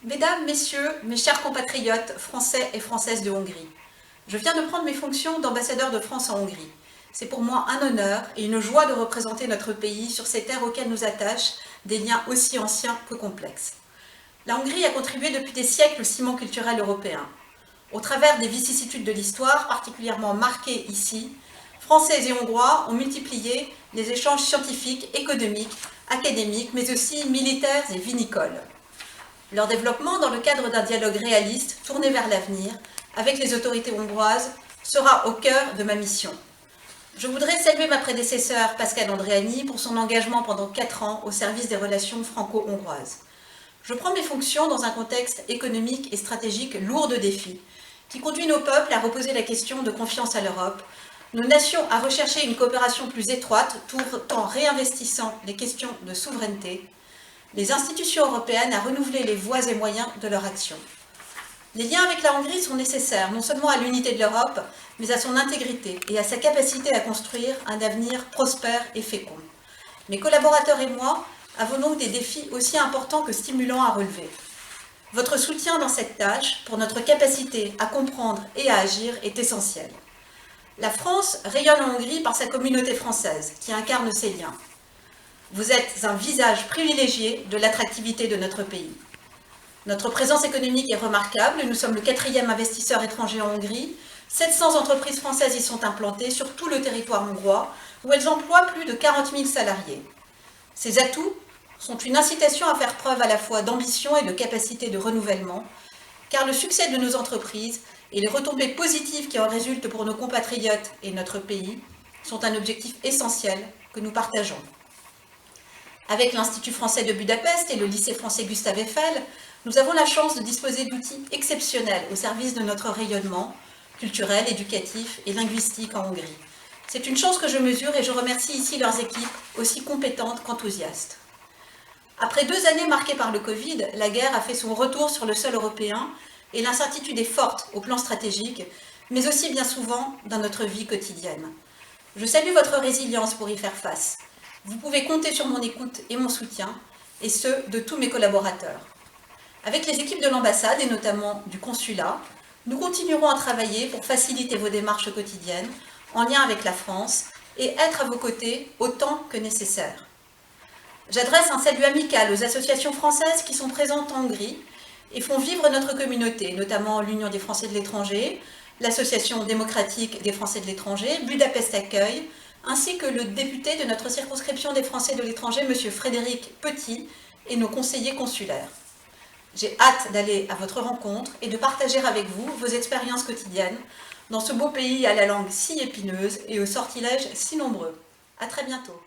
Mesdames, Messieurs, mes chers compatriotes français et françaises de Hongrie, je viens de prendre mes fonctions d'ambassadeur de France en Hongrie. C'est pour moi un honneur et une joie de représenter notre pays sur ces terres auxquelles nous attachent des liens aussi anciens que complexes. La Hongrie a contribué depuis des siècles au ciment culturel européen. Au travers des vicissitudes de l'histoire, particulièrement marquées ici, Français et Hongrois ont multiplié les échanges scientifiques, économiques, académiques, mais aussi militaires et vinicoles. Leur développement, dans le cadre d'un dialogue réaliste, tourné vers l'avenir, avec les autorités hongroises, sera au cœur de ma mission. Je voudrais saluer ma prédécesseure Pascale Andréani pour son engagement pendant 4 ans au service des relations franco-hongroises. Je prends mes fonctions dans un contexte économique et stratégique lourd de défis, qui conduit nos peuples à reposer la question de confiance à l'Europe, nos nations à rechercher une coopération plus étroite tout en réinvestissant les questions de souveraineté, les institutions européennes à renouveler les voies et moyens de leur action. Les liens avec la Hongrie sont nécessaires non seulement à l'unité de l'Europe, mais à son intégrité et à sa capacité à construire un avenir prospère et fécond. Mes collaborateurs et moi avons donc des défis aussi importants que stimulants à relever. Votre soutien dans cette tâche, pour notre capacité à comprendre et à agir, est essentiel. La France rayonne en Hongrie par sa communauté française, qui incarne ces liens. Vous êtes un visage privilégié de l'attractivité de notre pays. Notre présence économique est remarquable, nous sommes le 4e investisseur étranger en Hongrie, 700 entreprises françaises y sont implantées sur tout le territoire hongrois, où elles emploient plus de 40 000 salariés. Ces atouts sont une incitation à faire preuve à la fois d'ambition et de capacité de renouvellement, car le succès de nos entreprises et les retombées positives qui en résultent pour nos compatriotes et notre pays sont un objectif essentiel que nous partageons. Avec l'Institut français de Budapest et le lycée français Gustave Eiffel, nous avons la chance de disposer d'outils exceptionnels au service de notre rayonnement culturel, éducatif et linguistique en Hongrie. C'est une chance que je mesure et je remercie ici leurs équipes, aussi compétentes qu'enthousiastes. Après 2 années marquées par le Covid, la guerre a fait son retour sur le sol européen et l'incertitude est forte au plan stratégique, mais aussi bien souvent dans notre vie quotidienne. Je salue votre résilience pour y faire face. Vous pouvez compter sur mon écoute et mon soutien, et ceux de tous mes collaborateurs. Avec les équipes de l'ambassade et notamment du consulat, nous continuerons à travailler pour faciliter vos démarches quotidiennes en lien avec la France et être à vos côtés autant que nécessaire. J'adresse un salut amical aux associations françaises qui sont présentes en Hongrie et font vivre notre communauté, notamment l'Union des Français de l'étranger, l'Association démocratique des Français de l'étranger, Budapest Accueil, ainsi que le député de notre circonscription des Français de l'étranger, M. Frédéric Petit, et nos conseillers consulaires. J'ai hâte d'aller à votre rencontre et de partager avec vous vos expériences quotidiennes dans ce beau pays à la langue si épineuse et aux sortilèges si nombreux. À très bientôt.